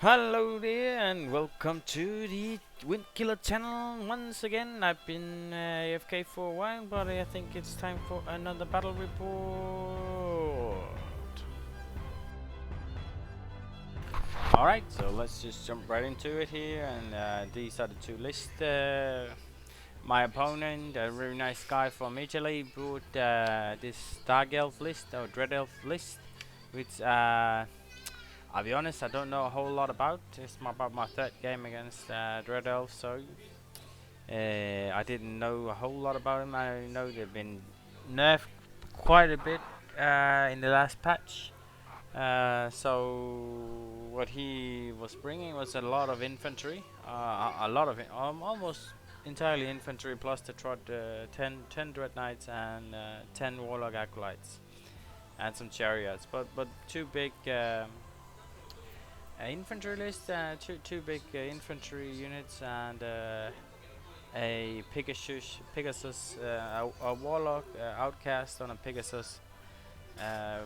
Hello there and welcome to the Windkiller channel once again. I've been AFK for a while, but I think it's time for another battle report. Alright, so let's just jump right into it here, and these are the two lists. My opponent, a very nice guy from Italy, brought this Dark Elf list, or Dread Elf list, which I'll be honest, I don't know a whole lot about. It's about my third game against Dread Elf, so I didn't know a whole lot about him. I know they've been nerfed quite a bit in the last patch. So what he was bringing was a lot of infantry, a lot of almost entirely infantry, plus the trot 10 Dread Knights and 10 Warlock Acolytes and some chariots. But two big. Infantry list, two big infantry units, and a Pegasus, a warlock outcast on a Pegasus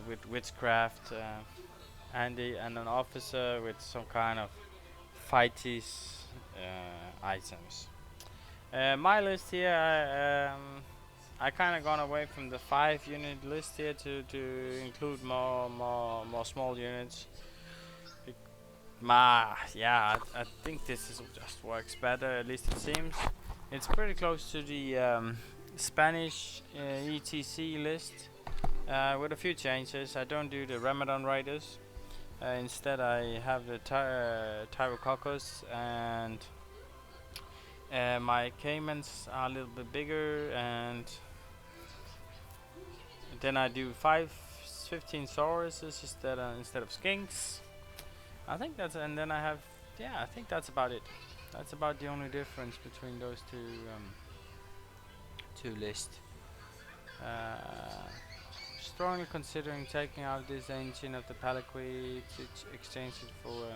with witchcraft, and an officer with some kind of fighties items. My list here, I kind of gone away from the 5 unit list here to include more small units. Yeah, I think this just works better. At least it seems. It's pretty close to the Spanish ETC list, with a few changes. I don't do the Ramadan Riders. Instead, I have the Tyrococcus, and my Caimans are a little bit bigger, and then I do 15 Sauruses instead of Skinks. I think that's, and then I have, yeah, I think that's about it. That's about the only difference between those two lists. Strongly considering taking out this engine of the Paliquid to exchange it for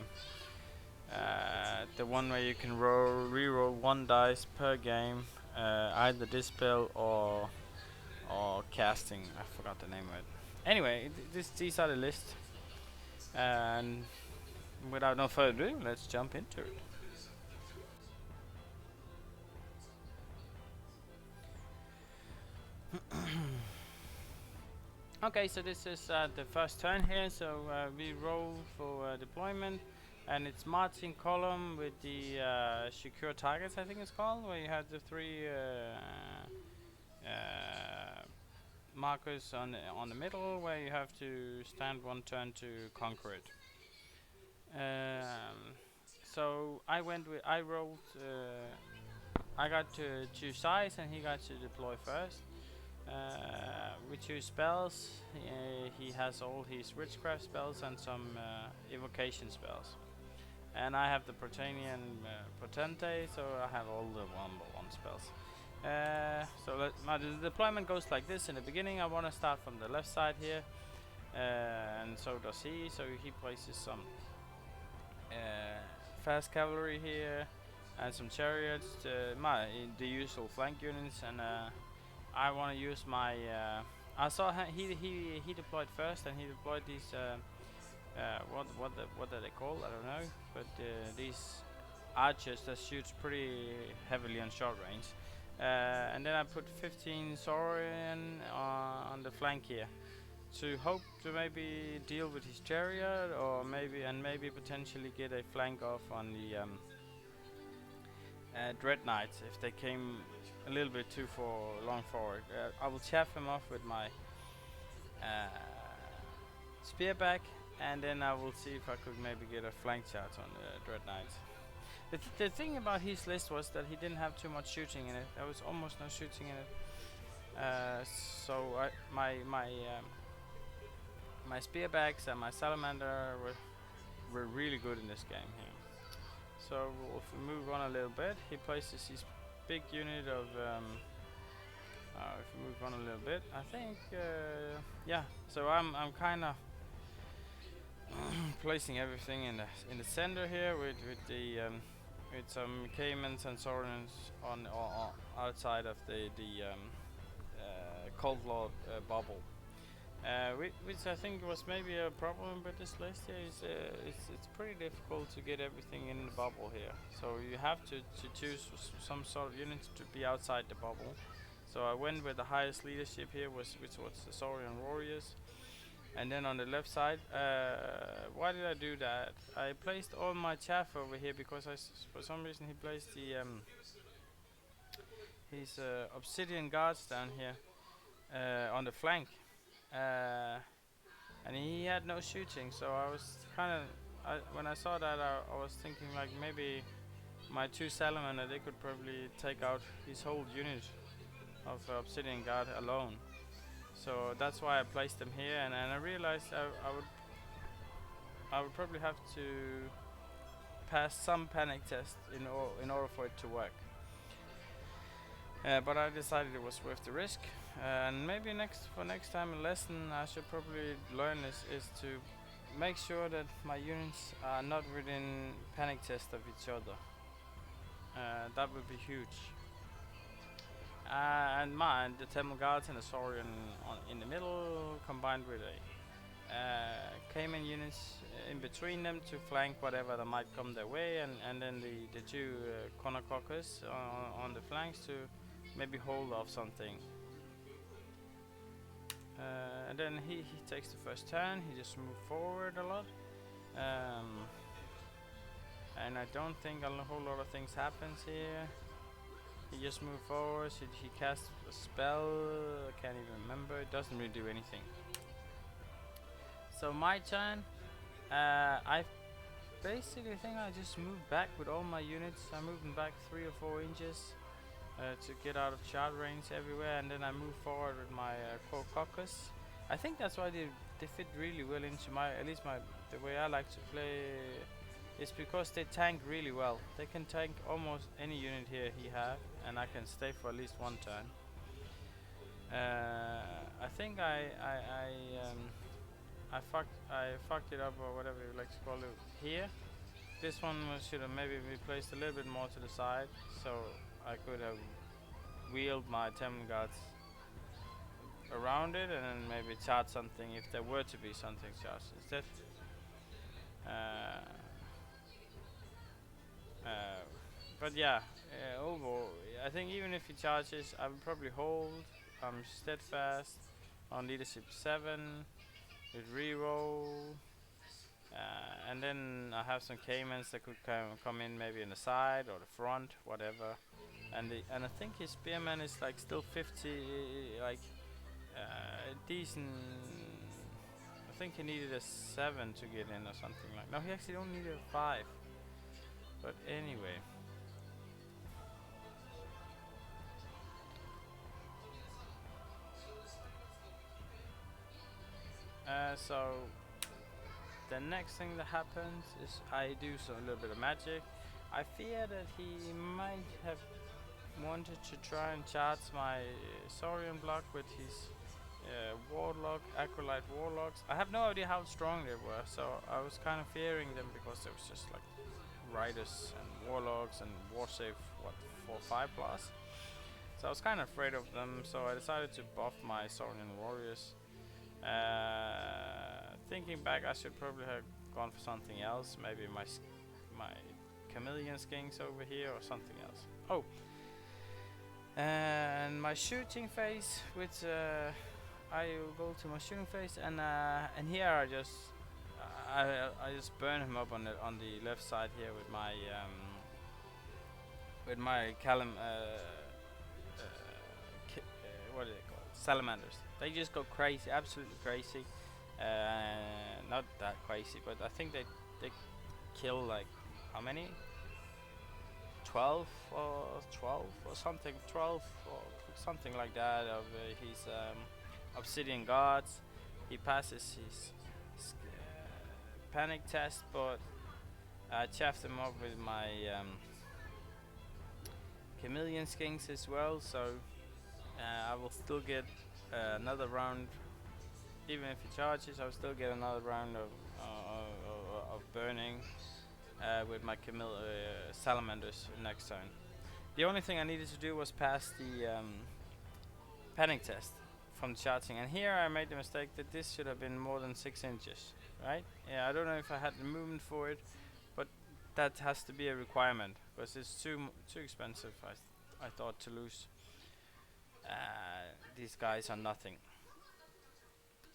the one where you can reroll 1 dice per game, either dispel or casting. I forgot the name of it. Anyway, these are the list, and without no further ado, let's jump into it. Okay, so this is the first turn here, so we roll for deployment, and it's marching column with the secure targets, I think it's called, where you have the 3 markers on the middle, where you have to stand 1 turn to conquer it. So I rolled, I got to choose size and he got to deploy first. We choose spells. He has all his witchcraft spells and some evocation spells. And I have the Protanian Potente, so I have all the 1/1 spells. So my deployment goes like this. In the beginning, I want to start from the left side here, and so does he. So he places some fast cavalry here and some chariots, the usual flank units, and I want to use my. I saw he deployed first, and he deployed these. What are they called? I don't know, but these archers that shoots pretty heavily on short range. And then I put 15 Saurian on the flank here, to hope to maybe deal with his chariot, or maybe potentially get a flank off on the Dread Knights if they came a little bit too long forward. I will chaff him off with my spearback, and then I will see if I could maybe get a flank charge on the Dread Knights. The thing about his list was that he didn't have too much shooting in it. There was almost no shooting in it. So my spearbacks and my salamander were really good in this game here. So if we move on a little bit, he places his big unit of. If we move on a little bit, I think, yeah. So I'm kind of placing everything in the center here with some Caimans and Saurians on outside of the Cold Lord bubble. which I think was maybe a problem with this list here is it's pretty difficult to get everything in the bubble here. So you have to choose some sort of unit to be outside the bubble. So I went with the highest leadership here, which was the Saurian warriors. And then on the left side, why did I do that? I placed all my chaff over here because for some reason he placed the his obsidian guards down here on the flank. Uh, and he had no shooting, so I was kind of when I saw that I was thinking like maybe my two salamander they could probably take out his whole unit of obsidian guard alone. So that's why I placed them here, and I realized I would probably have to pass some panic test in order for it to work. But I decided it was worth the risk, and maybe next time a lesson I should probably learn is to make sure that my units are not within panic test of each other. That would be huge. And mine, the Temple Guards and the Saurian in the middle, combined with a Cayman units in between them to flank whatever that might come their way, and then the two Conococcus on the flanks to maybe hold off something. And then he takes the first turn, he just moves forward a lot. And I don't think a whole lot of things happens here. He just moves forward, he casts a spell, I can't even remember, it doesn't really do anything. So my turn, I basically think I just moved back with all my units. I moved them back 3 or 4 inches to get out of shot range everywhere, and then I moved forward with my Conococcus. I think that's why they fit really well into at least the way I like to play. It's because they tank really well. They can tank almost any unit here he have, and I can stay for at least one turn. I think I fucked it up, or whatever you like to call it here. This one should have maybe be placed a little bit more to the side, so I could have wheeled my Temple Guards around it and then maybe charge something if there were to be something charged instead. But yeah, overall, I think even if he charges, I would probably hold. I'm steadfast on leadership 7 with reroll, and then I have some caimans that could come in maybe in the side or the front, whatever. And I think his spearman is like still 50, like decent. I think he needed a 7 to get in or something like. No, he actually only needed a 5. But anyway. So the next thing that happens is I do a little bit of magic. I fear that he might have wanted to try and charge my Saurian block with his warlock, acolyte warlocks. I have no idea how strong they were, so I was kind of fearing them because there was just like riders and warlocks and war save 4-5 plus. So I was kind of afraid of them, so I decided to buff my Saurian warriors. Thinking back, I should probably have gone for something else. Maybe my chameleon skinks over here or something else. Oh, and my shooting phase, which I will go to my shooting phase, and here I just burn him up on the left side here with my what are they called? Salamanders. They just go crazy, absolutely crazy. Not that crazy, but I think they kill like how many? 12 or something. 12 or something like that of his obsidian guards. He passes his panic test, but I chaffed him up with my chameleon skinks as well, so I will still get another round. Even if he charges, I will still get another round of burning with my salamanders next turn. The only thing I needed to do was pass the panic test from charging. And here I made the mistake that this should have been more than 6 inches, right? Yeah, I don't know if I had the movement for it, but that has to be a requirement because it's too expensive. I thought to lose these guys are nothing.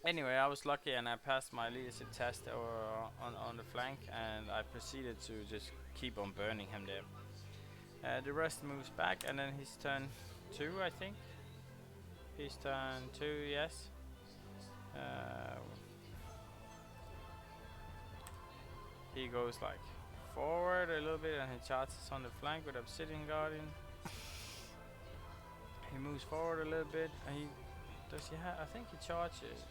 Anyway, I was lucky and I passed my leadership test on the flank, and I proceeded to just keep on burning him there. The rest moves back, and then his turn 2, I think. His turn 2, yes. He goes like forward a little bit and he charges on the flank with Obsidian Guardian. He moves forward a little bit and he I think he charges.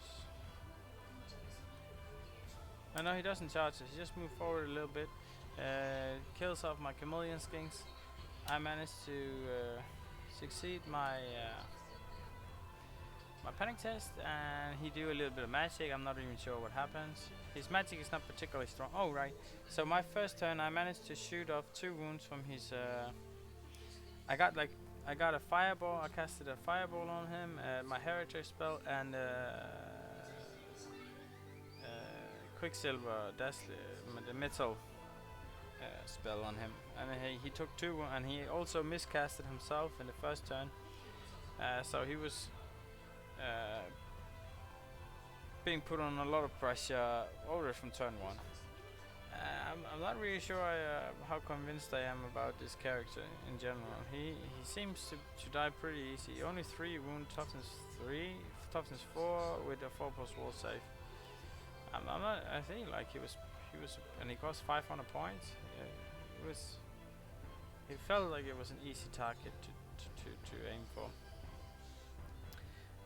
No, he doesn't charge it. He just moves forward a little bit. Kills off my chameleon skinks. I managed to succeed my my panic test, and he do a little bit of magic. I'm not even sure what happens. His magic is not particularly strong. Oh right. So my first turn, I managed to shoot off 2 wounds from his. I got a fireball. I casted a fireball on him. My heritage spell and Quicksilver. That's the metal spell on him, and he took 2, and he also miscasted himself in the first turn. So he was being put on a lot of pressure already from turn 1. I'm not really sure how convinced I am about this character in general. He seems to die pretty easy. Only 3 wound, toughness 3, toughness 4 with a 4+ wall save. I'm not. I think like he was, and he cost 500 points. It felt like it was an easy target to aim for.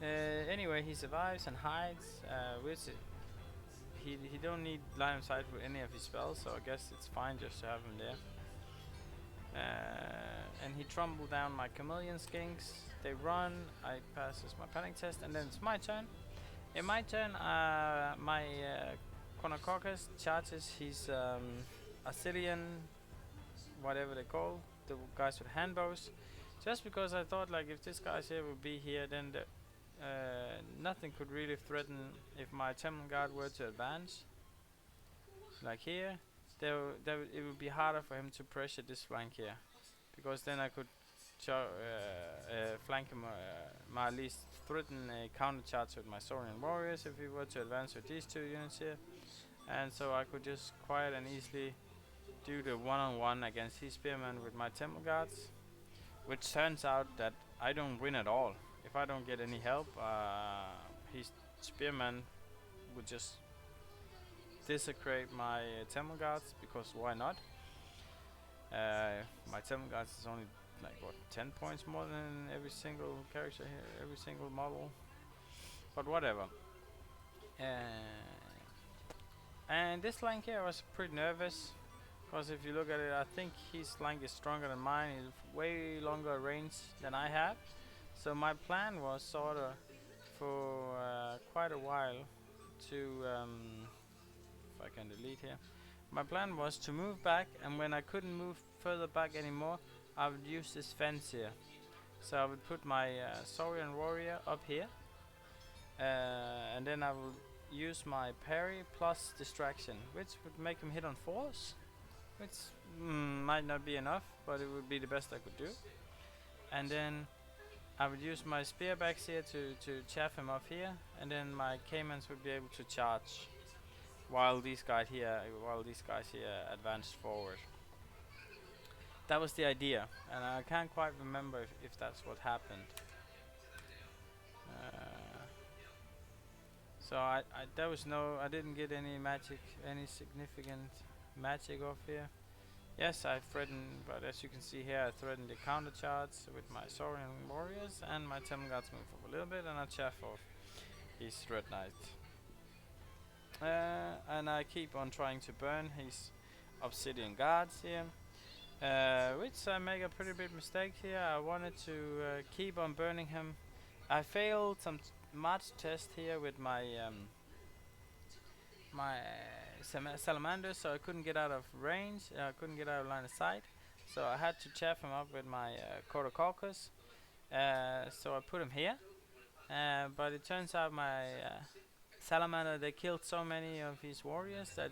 Anyway, he survives and hides, which he don't need line of sight with any of his spells, so I guess it's fine just to have him there. And he trumbled down my chameleon skinks. They run. I passes my panic test, and then it's my turn. In my turn, my Chronococcus charges his Assyrian, whatever they call the guys with handbows. Just because I thought like if this guy's here would be here, then nothing could really threaten if my Temple Guard were to advance. Like here, it would be harder for him to pressure this flank here, because then I could flank him, at least threaten a counter charge with my Saurian warriors if he were to advance with these 2 units here, and so I could just quiet and easily do the one-on-one against his spearmen with my Temple Guards, which turns out that I don't win at all. If I don't get any help, his spearmen would just desecrate my Temple Guards, because why not? My Temple Guards is only like what 10 points more than every single character here, every single model, but whatever. And this flank here I was pretty nervous, because if you look at it, I think his flank is stronger than mine. It's way longer range than I have. So my plan was sort of for quite a while to if I can delete here. My plan was to move back, and when I couldn't move further back anymore, I would use this fence here. So I would put my Saurian warrior up here, and then I would use my parry plus distraction, which would make him hit on 4s, which might not be enough, but it would be the best I could do. And then I would use my spearbacks here to chaff him off here, and then my caimans would be able to charge while these guys here advanced forward. That was the idea, and I can't quite remember if that's what happened. So I didn't get any significant magic off here. Yes, I threatened, but as you can see here, I threatened the counter charge with my Saurian warriors, and my Temple Guards move up a little bit, and I chaff off his Red Knight. And I keep on trying to burn his Obsidian Guards here, which I make a pretty big mistake here. I wanted to keep on burning him. I failed some March test here with my salamanders, so I couldn't get out of range. I couldn't get out of line of sight, so I had to chaff him up with my Chronococcus. So I put him here, But it turns out my salamander, they killed so many of his warriors that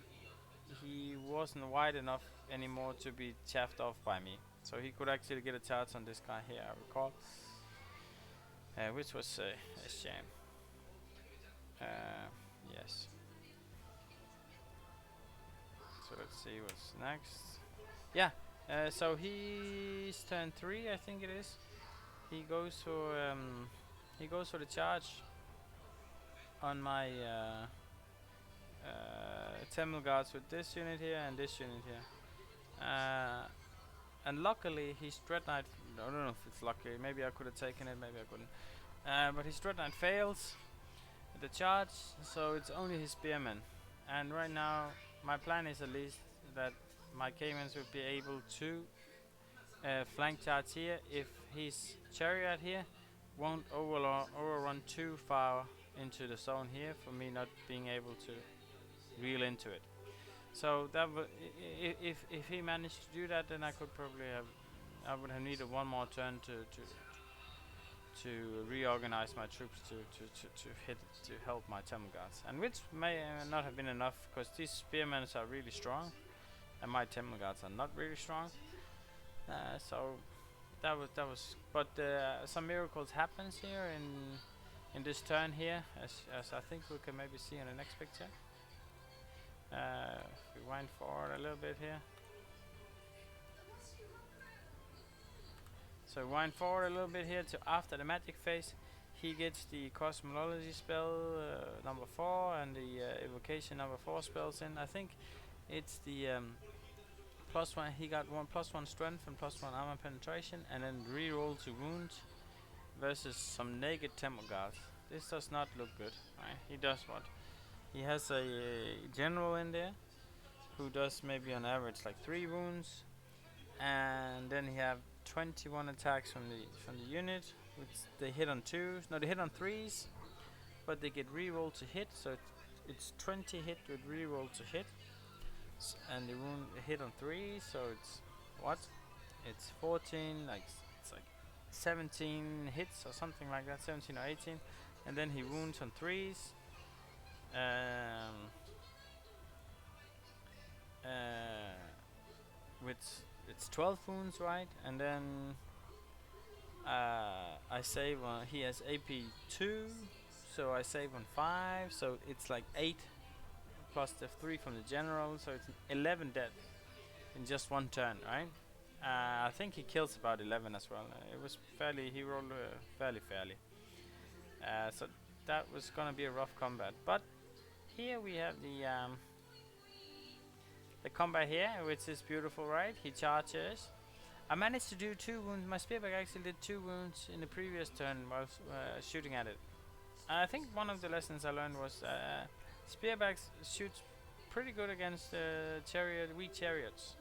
he wasn't wide enough anymore to be chaffed off by me. So he could actually get a charge on this guy here, I recall, which was a shame. Yes. So let's see what's next. Yeah. So he's turn 3, I think it is. He goes for the charge on my Temple Guards with this unit here and this unit here. And luckily his Dread Knight, I don't know if it's lucky, maybe I could have taken it, maybe I couldn't. But his Dread Knight fails the charge, so it's only his Spearmen. And right now my plan is at least that my Caymans will be able to flank charge here if his Chariot here won't overrun too far into the zone here for me not being able to reel into it. So that if he managed to do that, then I could probably I would have needed one more turn to reorganize my troops to help my Temple Guards, and which may not have been enough because these spearmen are really strong and my Temple Guards are not really strong. So that was but some miracles happens here in this turn here, as I think we can maybe see in the next picture. If we wind forward a little bit here. So wind forward a little bit here to after the magic phase. He gets the cosmology spell number 4 and the evocation number 4 spells in. I think it's the +1. He got +1 strength and +1 armor penetration, and then reroll to wound versus some naked Temple Guards. This does not look good. Right? He does what? He has a general in there who does maybe on average like 3 wounds, and then he have 21 attacks from the unit, which they hit on 2s. No, they hit on 3s, but they get reroll to hit. So it's 20 hit with reroll to hit, and they wound hit on 3. So it's what? It's 14, like it's like 17 hits or something like that, 17 or 18, and then he wounds on 3s. Which it's 12 wounds, right? And then I save on. He has AP 2, so I save on 5. So it's like 8 plus the 3 from the general. So it's 11 dead in just one turn, right? I think he kills about 11 as well. It was fairly. He rolled fairly. So that was gonna be a rough combat, but here we have the combat here, which is beautiful, right? He charges. I managed to do 2 wounds. My spearback actually did 2 wounds in the previous turn while shooting at it. I think one of the lessons I learned was spearbacks shoots pretty good against weak chariots.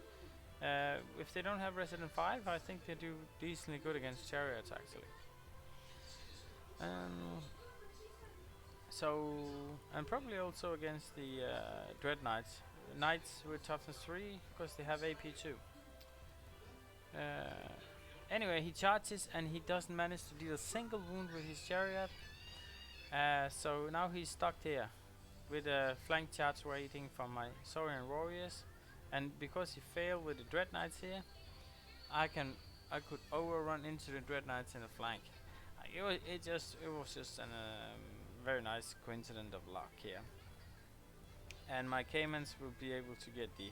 If they don't have Resident 5, I think they do decently good against chariots actually. So, and probably also against the Dread Knights. Knights with toughness 3, because they have AP 2. Anyway, he charges and he doesn't manage to deal a single wound with his chariot. So now he's stuck here with a flank charge waiting from my Saurian warriors. And because he failed with the Dread Knights here, I could overrun into the Dread Knights in the flank. It was just a very nice coincidence of luck here. And my Caymans will be able to get the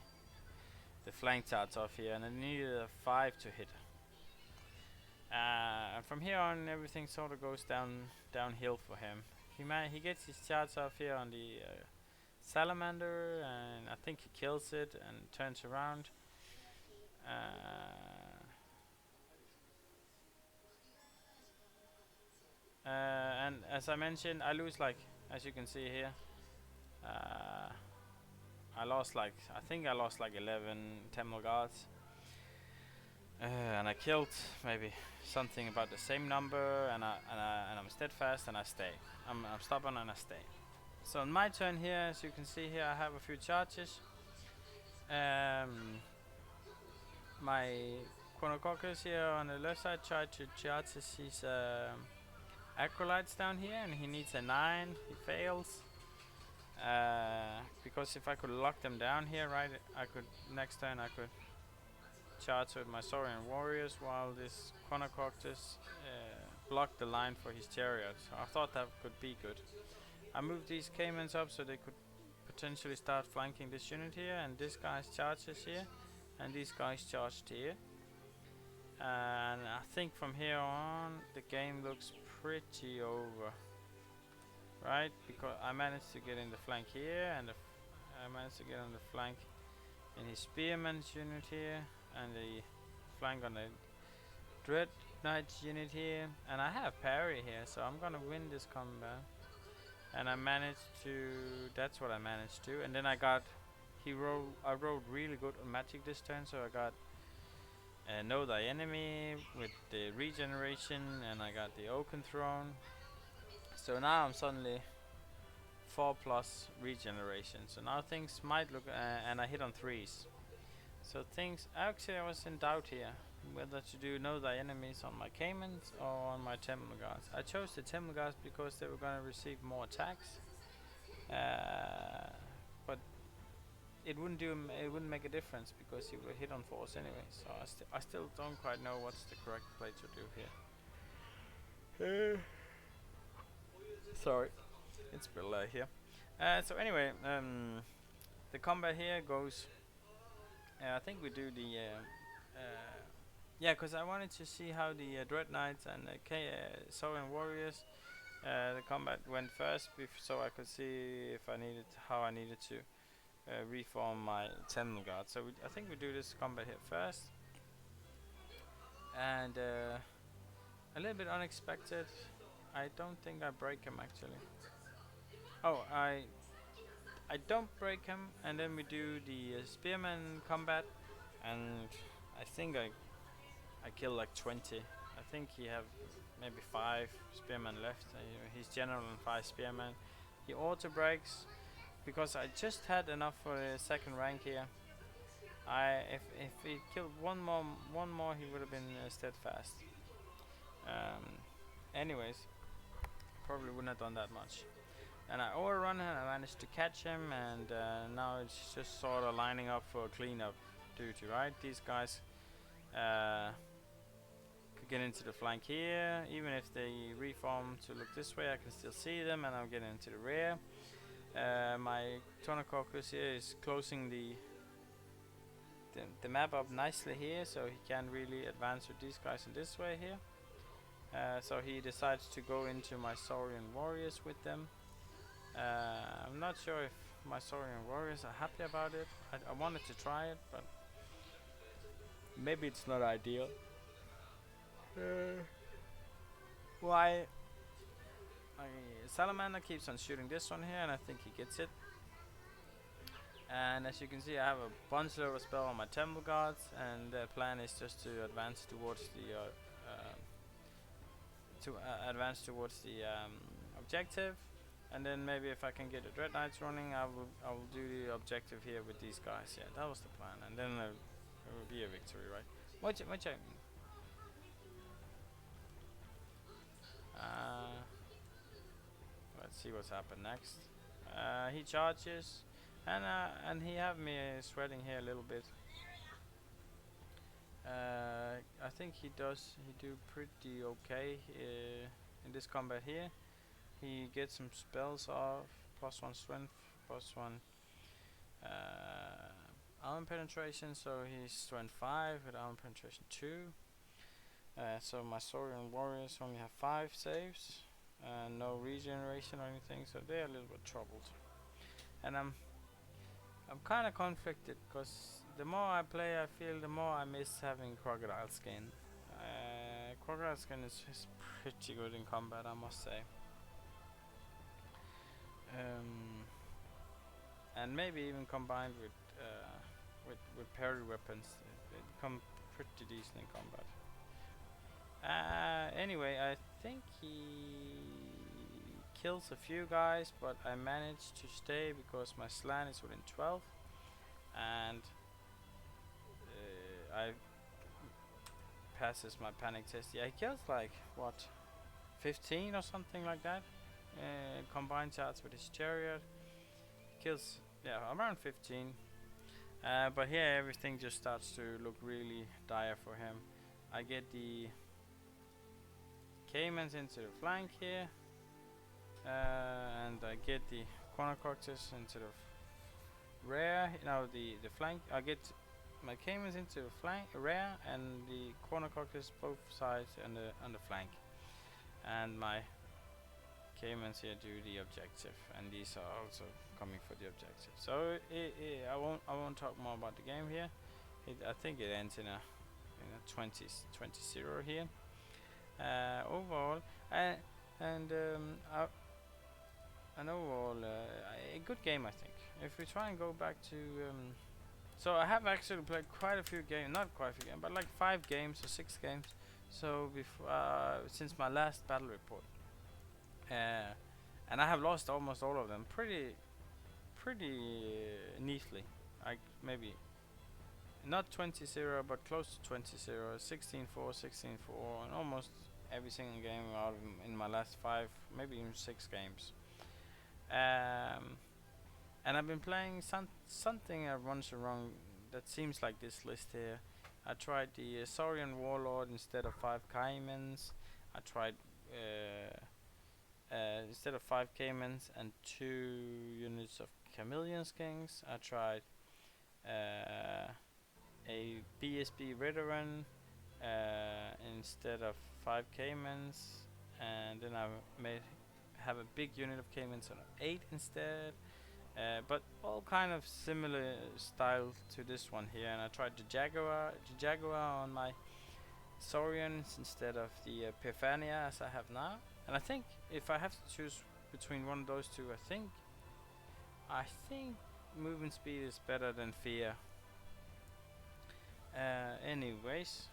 flank charge off here, and I needed a 5 to hit. From here on, everything sort of goes downhill for him. He gets his charge off here on the salamander, and I think he kills it and turns around. And as I mentioned, I lose, like, as you can see here, I lost like 11 Temple Guards, and I killed maybe something about the same number, and I'm steadfast and I stay. I'm stubborn and I stay. So on my turn here, as you can see here, I have a few charges. My Chronococcus here on the left side tried to charge his acolytes down here, and he needs a 9. He fails. Because if I could lock them down here, right, I could next turn I could charge with my Saurian warriors while this Chronococtus blocked the line for his chariot. So I thought that could be good. I moved these caimans up so they could potentially start flanking this unit here, and this guy's charges here, and these guys charged here. And I think from here on the game looks pretty over, right? Because I managed to get in the flank here, and I managed to get on the flank in his spearman's unit here, and the flank on the dread knight's unit here, and I have parry here, so I'm gonna win this combat. And I managed to, that's what I managed to, and then I rode really good on magic this turn, so I got Know Thy Enemy with the regeneration, and I got the Oaken Throne. So now I'm suddenly 4+ regeneration. So now things might look, and I hit on 3s. So things, actually I was in doubt here whether to do Know Thy Enemies on my Caimans or on my Temple Guards. I chose the Temple Guards because they were going to receive more attacks. But it wouldn't make a difference because he would hit on 4s anyway. So I still don't quite know what's the correct play to do here. Sorry, it's a bit late here. So anyway, the combat here goes. I think we do the. Yeah, because I wanted to see how the Dread Knights and the Saurian Warriors, the combat went first, so I could see if how I needed to reform my Temple Guard. So I think we do this combat here first, and a little bit unexpected. I don't think I break him actually. Oh, I don't break him, and then we do the Spearman combat, and I think I kill like 20. I think he have maybe 5 spearmen left. He's general and 5 spearmen. He auto breaks because I just had enough for the second rank here. If he killed one more, he would have been steadfast. Anyways, probably wouldn't have done that much. And I overrun him, I managed to catch him, and now it's just sort of lining up for cleanup duty, right? These guys could get into the flank here. Even if they reform to look this way, I can still see them, and I'm getting into the rear. My Chronococtus here is closing the map up nicely here, so he can really advance with these guys in this way here. So he decides to go into my Saurian warriors with them. I'm not sure if my Saurian warriors are happy about it. I wanted to try it, but maybe it's not ideal. Why? Salamander keeps on shooting this one here, and I think he gets it. And as you can see, I have a bunch of spell on my Temple Guards, and the plan is just to advance towards the objective. And then maybe if I can get the Dread Knights running, I will do the objective here with these guys. Yeah, that was the plan, and then it will be a victory, right? Watch it. Let's see what's happened next. He charges, and he have me sweating here a little bit. I think he do pretty okay in this combat here. He gets some spells off, +1 strength, +1 armor penetration, so he's strength 5 with armor penetration 2. So my Saurian warriors only have 5 saves, no regeneration or anything, so they're a little bit troubled. And I'm kind of conflicted, because the more I play, I feel the more I miss having Crocodile Skin. Crocodile Skin is pretty good in combat, I must say. And maybe even combined with parry weapons, they become pretty decent in combat. Anyway, I think he kills a few guys, but I managed to stay because my slan is within 12, and I passes my panic test. Yeah, he kills like what, 15 or something like that. Combined shots with his chariot. Kills, yeah, around 15. But here everything just starts to look really dire for him. I get the Caymans into the flank here. And I get the Cornucoctus into the rear. Now the flank. I get my Caymans into the flank rear and the Cornucoctus both sides and on the flank. And my Caymans here do the objective, and these are also coming for the objective. So I won't talk more about the game here. I think it ends in a 20-0 here. Overall, and overall a good game, I think. If we try and go back to so I have actually played quite a few games, not quite a few games, but like 5 games or 6 games. So before since my last battle report. And I have lost almost all of them pretty neatly. Like maybe not 20-0, but close to 20-0, 16-4, 16-4, and almost every single game out of in my last 5, maybe even 6 games. And I've been playing something that runs around that seems like this list here. I tried the Saurian Warlord instead of 5 Caymans. I tried instead of 5 Caymans and 2 units of Chameleon Skinks. I tried a BSB Veteran instead of 5 Caymans, and then I have a big unit of Caymans on 8 instead. But all kind of similar style to this one here, and I tried the Jaguar on my Saurians instead of the Epiphania as I have now. And I think if I have to choose between one of those two, I think movement speed is better than fear. Anyways,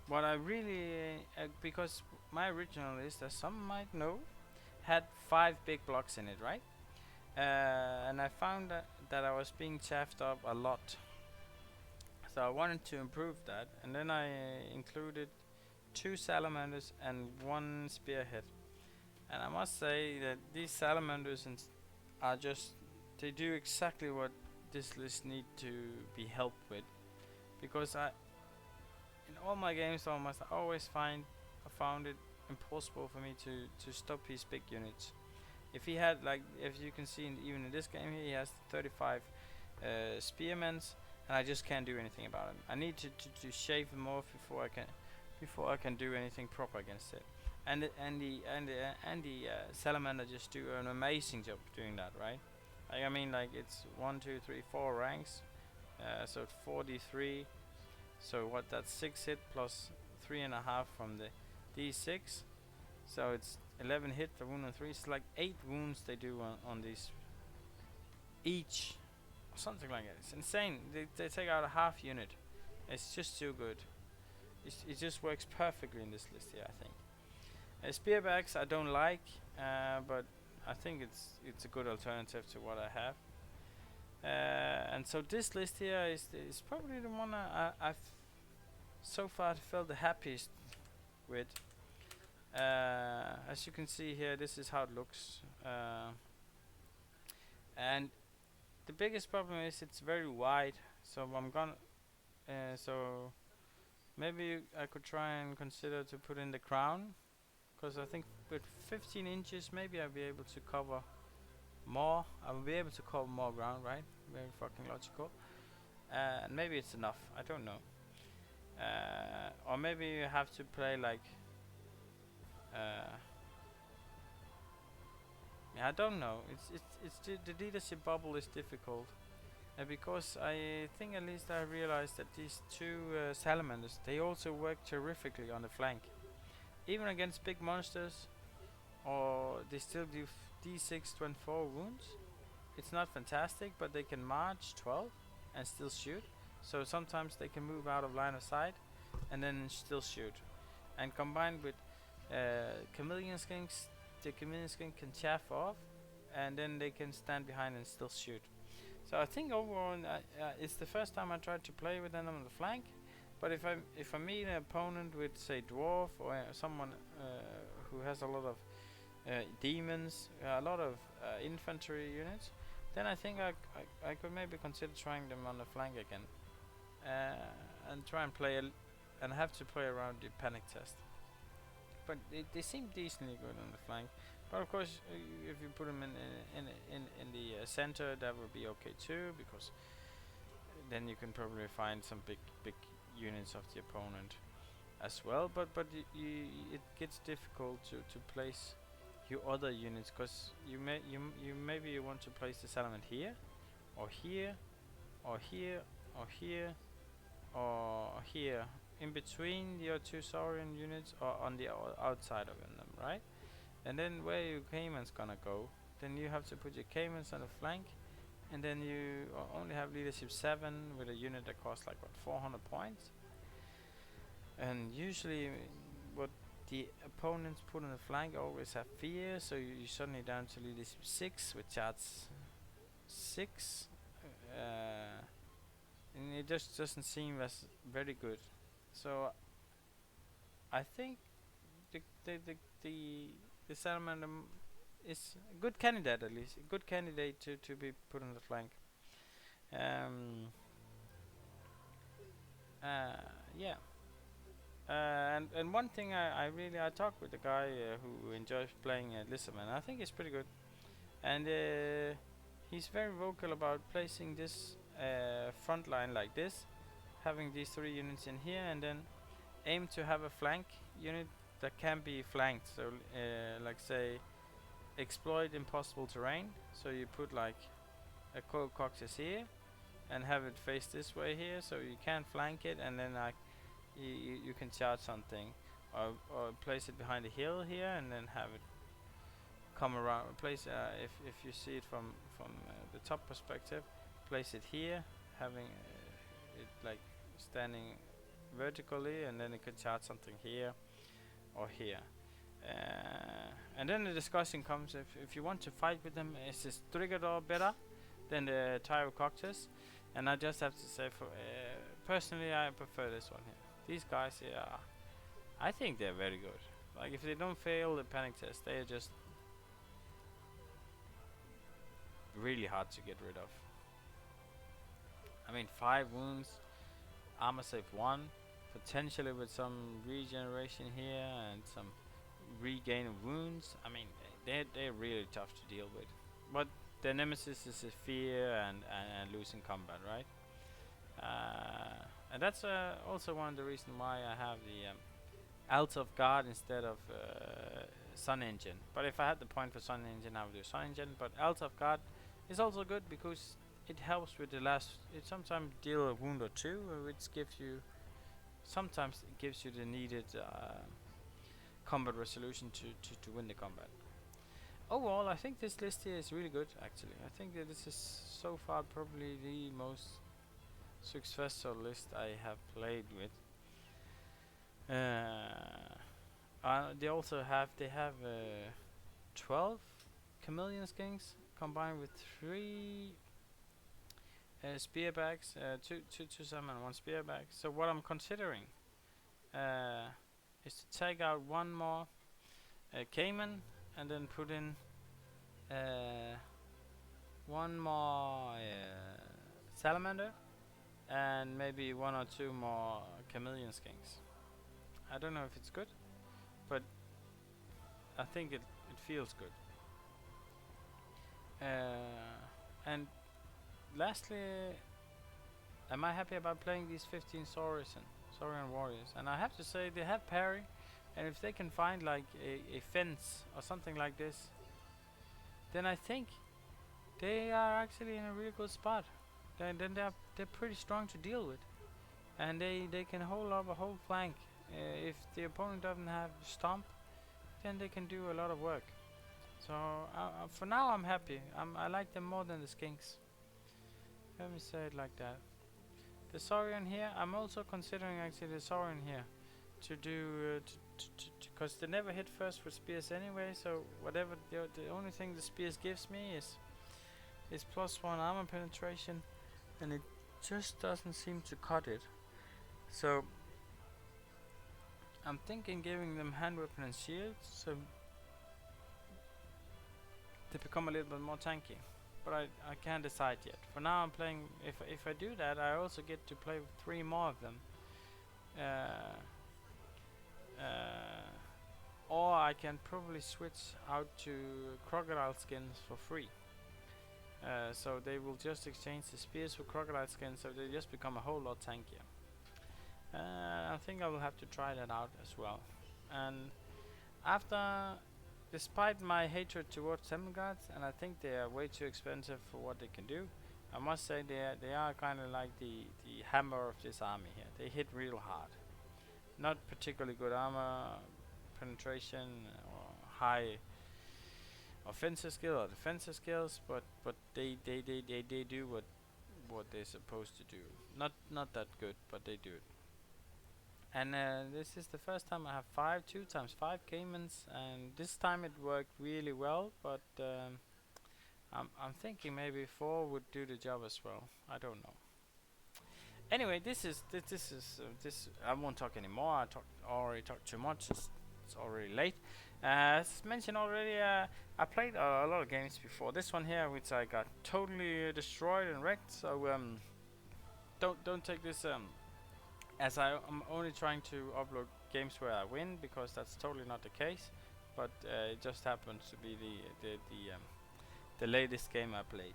what I really because my original list, as some might know, had 5 big blocks in it, right? And I found that I was being chaffed up a lot. So I wanted to improve that, and then I included 2 salamanders and 1 spearhead. And I must say that these salamanders are just, they do exactly what this list need to be helped with. Because in all my games almost, I always found it impossible for me to stop his big units. If he had, like, if you can see even in this game here, he has 35 spearmen, and I just can't do anything about him. I need to shave him off before I can do anything proper against it. And the salamander just do an amazing job doing that, right? Like, I mean, like, it's 1, 2, 3, 4 ranks, so 43. So what? That's 6 hit plus 3.5 from the D6. So it's 11 hit for wound on 3. It's like 8 wounds they do on these each. Something like that. It's insane. They take out a half unit. It's just too good. It just works perfectly in this list here, I think. Spearbacks I don't like, but I think it's a good alternative to what I have. And so this list here is probably the one I've so far felt the happiest with. As you can see here, this is how it looks. And the biggest problem is it's very wide, so I'm gonna so maybe I could try and consider to put in the crown, because I think with 15 inches maybe I'll be able to cover more. I'll be able to cover more ground, right? Very fucking logical. And maybe it's enough, I don't know. Or maybe you have to play like yeah, I don't know. It's the leadership bubble is difficult, because I think at least I realized that these 2 salamanders, they also work terrifically on the flank, even against big monsters, or they still do D6 24 wounds. It's not fantastic, but they can march 12 and still shoot. So sometimes they can move out of line of sight and then still shoot. And combined with Chameleon Skinks, the Chameleon Skink can chaff off, and then they can stand behind and still shoot. So I think overall it's the first time I tried to play with them on the flank, But if I meet an opponent with say dwarf or someone who has a lot of demons, a lot of infantry units, then I think I could maybe consider trying them on the flank again, and try and and have to play around the panic test. But they seem decently good on the flank. But of course, if you put them in the center, that would be okay too, because then you can probably find some big units of the opponent as well. But it gets difficult to place your other units, because maybe you want to place the settlement here, or here, or here, or here, or here, in between your two Saurian units, or on the outside of them, right? And then where your Caymans gonna go? Then you have to put your Caymans on the flank, and then you only have leadership 7 with a unit that costs like what, 400 points. And usually what the opponents put on the flank always have fear, so you're suddenly down to leadership 6 with charts 6, and it just doesn't seem as very good. So I think the salamander is a good candidate, at least a good candidate to be put on the flank. Yeah. And one thing I talked with a guy who enjoys playing Lizardman. I think he's pretty good, and he's very vocal about placing this front line like this, having these 3 units in here, and then aim to have a flank unit that can be flanked. So like say exploit impossible terrain, so you put like a co-coctus here and have it face this way here, so you can flank it, and then like you can charge something, or place it behind a hill here, and then have it come around. Place if you see it from the top perspective, place it here, having it like standing vertically, and then it could charge something here or here. And then the discussion comes, if you want to fight with them, is this Trigador better than the Tyrococtus? And I just have to say, for personally, I prefer this one here. These guys here, I think they're very good. Like if they don't fail the panic test, they are just really hard to get rid of. I mean, 5 wounds, armor save 1, potentially with some regeneration here and some regain of wounds. I mean, they're really tough to deal with. But their nemesis is fear and losing combat, right? And that's also one of the reasons why I have the Alt of God instead of Sun Engine. But if I had the point for Sun Engine, I would do Sun Engine. But Alt of God is also good because it helps with the last. It sometimes deal a wound or 2, which gives you. Sometimes it gives you the needed combat resolution to win the combat. Overall, I think this list here is really good. Actually, I think that this is so far probably the most successful list I have played with. They also have 12 chameleon skinks combined with 3 spear bags, 2 summon and 1 spear bag. So what I'm considering is to take out 1 more Cayman, and then put in 1 more salamander, and maybe 1 or 2 more chameleon skinks. I don't know if it's good, but I think it feels good. And lastly, am I happy about playing these 15 Saurian warriors? And I have to say, they have parry, and if they can find like a fence or something like this, then I think they are actually in a really good spot. Then they're pretty strong to deal with, and they can hold up a whole flank. If the opponent doesn't have stomp, then they can do a lot of work. So for now, I'm happy. I like them more than the skinks. Let me say it like that. The Saurian here, I'm also considering actually the Saurian here to do because they never hit first with spears anyway. So whatever the only thing the spears gives me is +1 armor penetration, and it just doesn't seem to cut it. So I'm thinking giving them hand weapon and shields, so they become a little bit more tanky. But I can't decide yet. For now, I'm playing. If I do that, I also get to play with 3 more of them. Uh, uh, or I can probably switch out to crocodile skins for free. So they will just exchange the spears for crocodile skins, so they just become a whole lot tankier. I think I will have to try that out as well. And after, despite my hatred towards temple guards, and I think they are way too expensive for what they can do, I must say they are kind of like the hammer of this army here. They hit real hard. Not particularly good armor penetration or high offensive skill or defensive skills, but they do what they're supposed to do. Not that good, but they do it. And this is the first time I have 2 times 5 caimans, and this time it worked really well. But I'm thinking maybe 4 would do the job as well. I don't know. Anyway, this. I won't talk anymore. Already talked too much. It's already late. As mentioned already, I played a lot of games before this one here, which I got totally destroyed and wrecked. So don't take this as I'm only trying to upload games where I win, because that's totally not the case. But it just happens to be the latest game I played.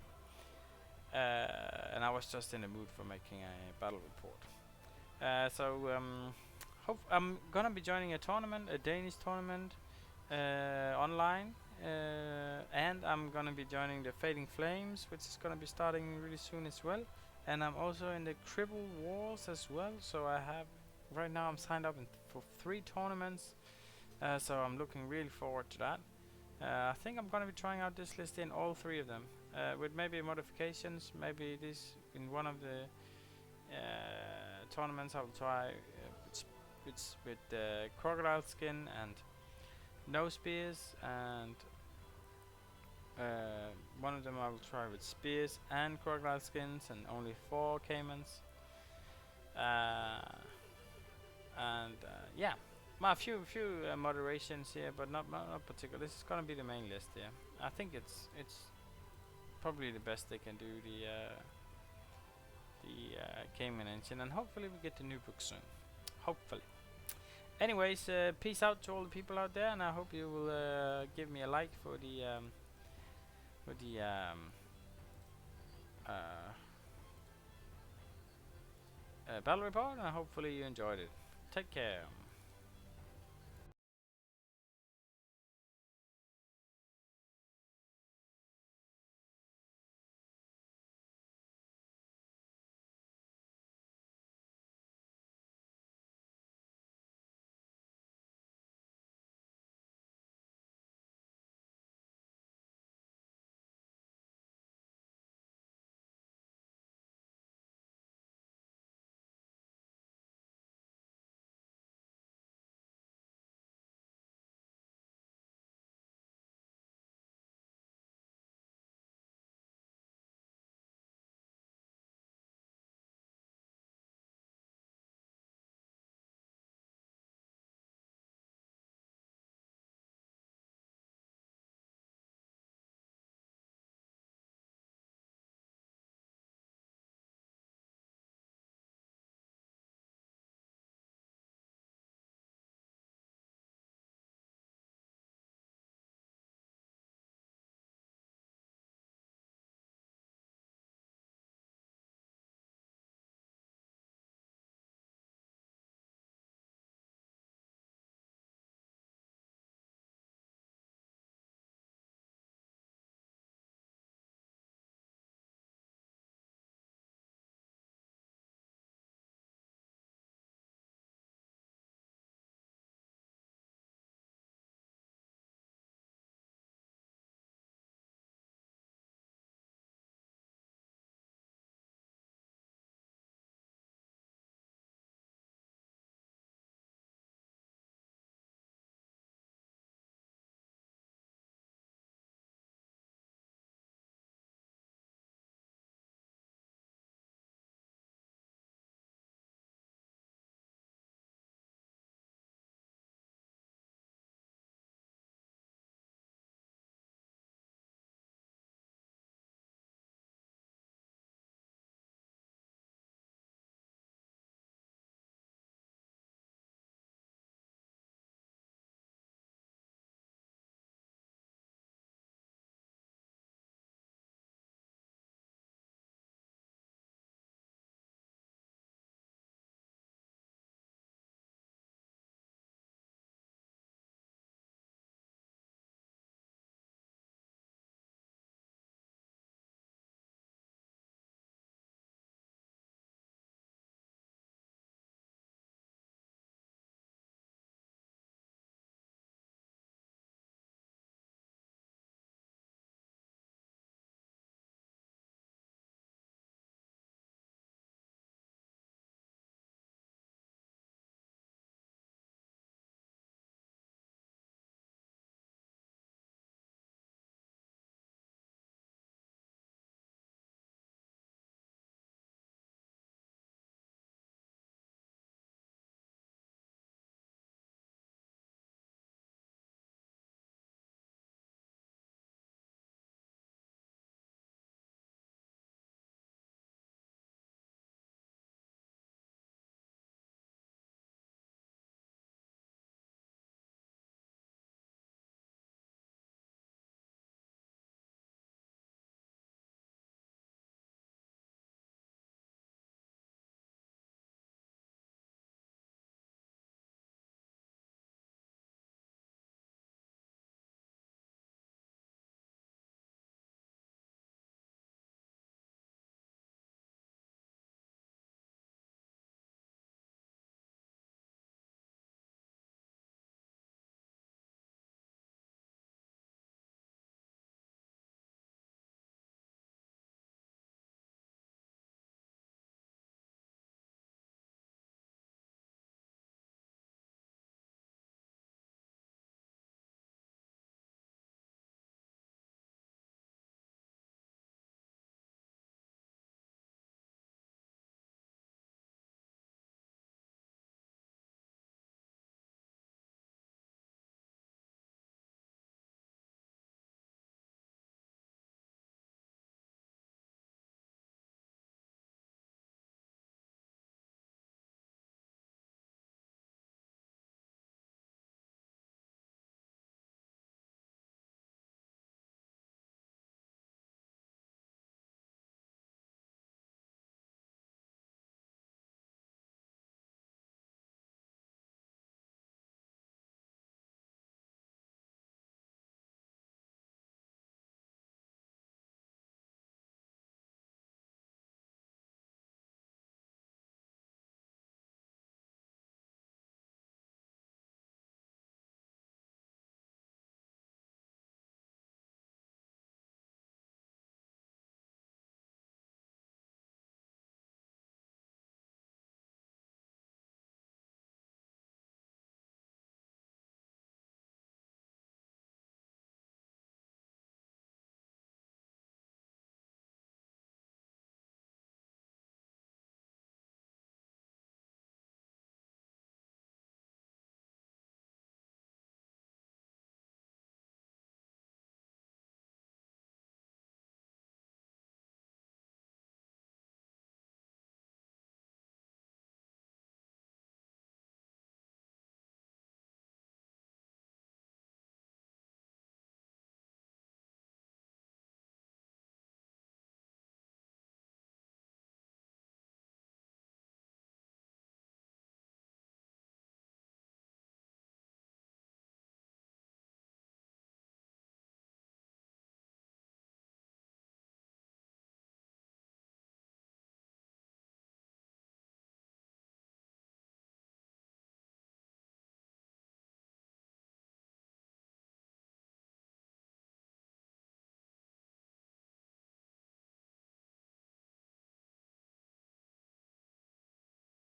And I was just in the mood for making a battle report. I'm gonna be joining a tournament, a Danish tournament, online, and I'm gonna be joining the Fading Flames, which is gonna be starting really soon as well. And I'm also in the Cribble Wars as well. So I have right now I'm signed up for 3 tournaments. So I'm looking really forward to that. I think I'm gonna be trying out this list in all 3 of them, with maybe modifications. Maybe this in one of the tournaments I will try with the crocodile skin and no spears, and one of them I will try with spears and crocodile skins and only 4 caimans. Yeah. A few moderations here, but not particular. This is gonna be the main list here. I think it's probably the best they can do, the Cayman engine, and hopefully we get the new book soon. Hopefully. Anyways, peace out to all the people out there, and I hope you will give me a like for the battle report, and hopefully you enjoyed it. Take care.